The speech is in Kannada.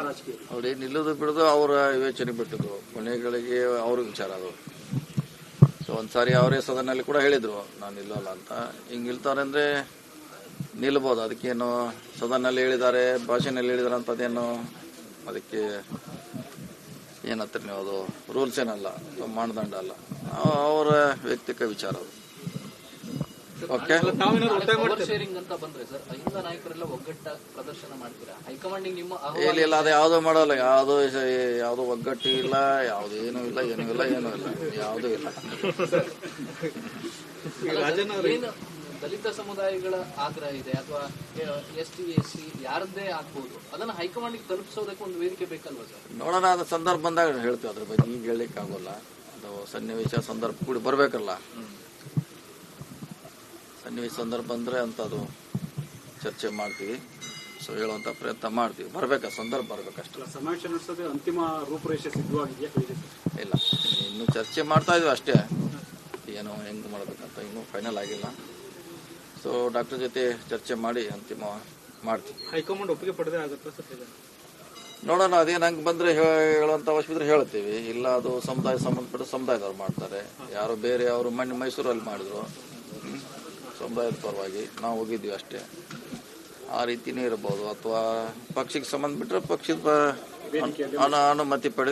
ರಾಜಕೀಯ ಅವ್ರು ನಿಲ್ಲೋದು ಬಿಡೋದು ಅವರ ವಿವೇಚನೆ ಬಿಟ್ಟಿದ್ರು, ಕೊನೆಗಳಿಗೆ ಅವ್ರ ವಿಚಾರ ಅದು. ಸೊ ಒಂದ್ಸಾರಿ ಅವರೇ ಸದನಲ್ಲಿ ಕೂಡ ಹೇಳಿದ್ರು ನಾನು ನಿಲ್ಲಲ್ಲ ಅಂತ. ಹಿಂಗೆ ನಿಲ್ತಾರೆ ಅಂದ್ರೆ ನಿಲ್ಬೋದು, ಅದಕ್ಕೇನು ಸದನಲ್ಲಿ ಹೇಳಿದ್ದಾರೆ, ಭಾಷೆನಲ್ಲಿ ಹೇಳಿದಾರೆ ಅಂತದೇನು ಅದಕ್ಕೆ ಏನಂತೀರಿ ನೀವು, ಅದು ರೂಲ್ಸ್ ಏನಲ್ಲ, ಮಾನದಂಡ ಅಲ್ಲ, ಅವರ ವೈಯಕ್ತಿಕ ವಿಚಾರ ಅದು. ಓಕೆ, ಶೇರಿಂಗ್ ಅಂತ ಬಂದ್ರೆ ಸರ್, ಅಹಿಂದ ನಾಯಕರೆಲ್ಲ ಒಗ್ಗಟ್ಟ ಪ್ರದರ್ಶನ ಮಾಡ್ತೀರಾ ಹೈಕಮಾಂಡಿಂಗ್ ನಿಮ್ಮ ಇಲ್ಲ ಅದು ಯಾವುದೂ ಮಾಡಲ್ಲ, ಯಾವುದು ಒಗ್ಗಟ್ಟು ಇಲ್ಲ, ಯಾವುದೇನೂ ಇಲ್ಲ, ಏನೂ ಇಲ್ಲ, ಯಾವುದೂ ಇಲ್ಲ. ಏನು ದಲಿತ ಸಮುದಾಯಗಳ ಆಗ್ರಹ ಇದೆ ಅಥವಾ ST SC ಯಾರದ್ದೇ ಆಗ್ಬಹುದು, ಅದನ್ನ ಹೈಕಮಾಂಡಿಗೆ ತಲುಪಿಸೋದಕ್ಕೆ ಒಂದು ವೇದಿಕೆ ಬೇಕಲ್ವಾ ಸರ್? ನೋಡೋಣ, ಅದು ಸಂದರ್ಭ ಬಂದಾಗ ಹೇಳ್ತೀವಿ, ಅದ್ರ ಬಗ್ಗೆ ಈಗ ಹೇಳಲಿಕ್ಕೆ ಆಗೋಲ್ಲ. ಅದು ಸನ್ನಿವೇಶ ಸಂದರ್ಭ ಕೂಡಿ ಬರಬೇಕಲ್ಲ, ಸನ್ನಿವೇಶ ಸಂದರ್ಭ ಬಂದರೆ ಅಂಥದ್ದು ಚರ್ಚೆ ಮಾಡ್ತೀವಿ. ಸೊ ಹೇಳುವಂಥ ಪ್ರಯತ್ನ ಮಾಡ್ತೀವಿ, ಬರಬೇಕಾ ಸಂದರ್ಭ ಬರಬೇಕಷ್ಟೇ. ಸಮಾವೇಶ ನಡೆಸೋದು ಅಂತಿಮ ರೂಪುರೇಷೆ ಸಿದ್ಧವಾಗಿದೆಯಾ? ಇಲ್ಲ, ಇನ್ನೂ ಚರ್ಚೆ ಮಾಡ್ತಾ ಇದ್ವಿ ಅಷ್ಟೇ, ಏನು ಹೆಂಗೆ ಮಾಡಬೇಕಂತ ಇನ್ನೂ ಫೈನಲ್ ಆಗಿಲ್ಲ. ಸೊ ಡಾಕ್ಟರ್ ಜೊತೆ ಚರ್ಚೆ ಮಾಡಿ ಅಂತಿಮ ಮಾಡ್ತೀವಿ. ಹೈಕಮಾಂಡ್ ಒಪ್ಪಿಗೆ ಪಡೆದೇ ಆಗುತ್ತಾ ಸರ್? ನೋಡೋಣ, ಅದೇನು ಹಂಗೆ ಬಂದರೆ ಹೇಳುವಂಥ ಅವಶ್ಯಕತೆ ಹೇಳ್ತೀವಿ. ಇಲ್ಲ, ಅದು ಸಮುದಾಯ ಸಂಬಂಧಪಟ್ಟ ಸಮುದಾಯದವ್ರು ಮಾಡ್ತಾರೆ, ಯಾರು ಬೇರೆ ಅವರು ಮೈಸೂರಲ್ಲಿ ಮಾಡಿದ್ರು ಸಮುದಾಯದ ಪರವಾಗಿ, ನಾವು ಹೋಗಿದ್ವಿ ಅಷ್ಟೇ. ಆ ರೀತಿನೇ ಇರ್ಬೋದು, ಅಥವಾ ಪಕ್ಷಕ್ಕೆ ಸಂಬಂಧಪಟ್ಟರೆ ಪಕ್ಷದ ಅನುಮತಿ ಪಡೆದು